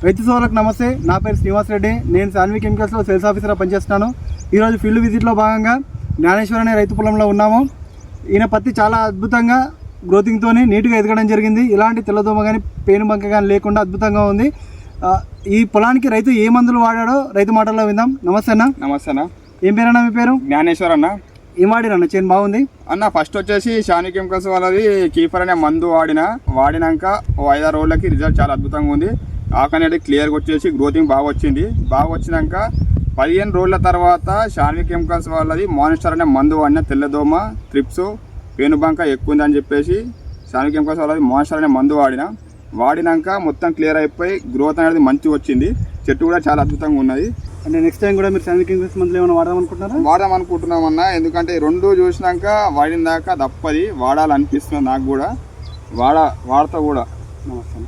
రైతు సోదరులకు నమస్తే. నా పేరు శ్రీనివాస్ రెడ్డి. నేను సాన్వి కెమికల్స్లో సేల్స్ ఆఫీసర్గా పనిచేస్తున్నాను. ఈరోజు ఫీల్డ్ విజిట్లో భాగంగా జ్ఞానేశ్వర్ అనే రైతు పొలంలో ఉన్నాము. ఈయన పత్తి చాలా అద్భుతంగా గ్రోతింగ్తో నీట్గా ఎదగడం జరిగింది. ఇలాంటి తెల్లదోమ కానీ పేనుబంక కానీ లేకుండా అద్భుతంగా ఉంది. ఈ పొలానికి రైతు ఏ మందులు వాడాడో రైతు మాటల్లో విందాం. నమస్తే అన్న. నమస్తే అన్న. ఏం పేరన్నా మీ పేరు? జ్ఞానేశ్వర్ అన్న. ఏం వాడిరన్న? చేను బాగుంది అన్న. ఫస్ట్ వచ్చేసి షాని కెమికల్స్ వాళ్ళది కీఫర్ అనే మందు వాడినాక 5-6 రోజులకి రిజల్ట్ చాలా అద్భుతంగా ఉంది. ఆకు అనేది క్లియర్గా వచ్చేసి గ్రోతింగ్ బాగా వచ్చినాక 15 రోజుల తర్వాత షాని కెమికల్స్ వాళ్ళది మానిస్టర్ అనే మందు వాడిన తెల్లదోమ త్రిప్స్ పేనుబంక ఎక్కువ ఉందని చెప్పేసి షాని కెమికల్స్ వాళ్ళది మానిస్టర్ అనే మందు వాడినాక మొత్తం క్లియర్ అయిపోయి గ్రోత్ అనేది మంచిగా వచ్చింది. చెట్టు కూడా చాలా అద్భుతంగా ఉన్నది. అంటే నెక్స్ట్ టైం కూడా మీరు సాన్వి కెమికల్స్ మందులు ఏమైనా వాడదాం అనుకుంటున్నామన్నా. ఎందుకంటే 2 చూసినాక వాడిన దాకా తప్పది వాడాలనిపిస్తుంది నాకు కూడా. వాడతా కూడా. నమస్తే.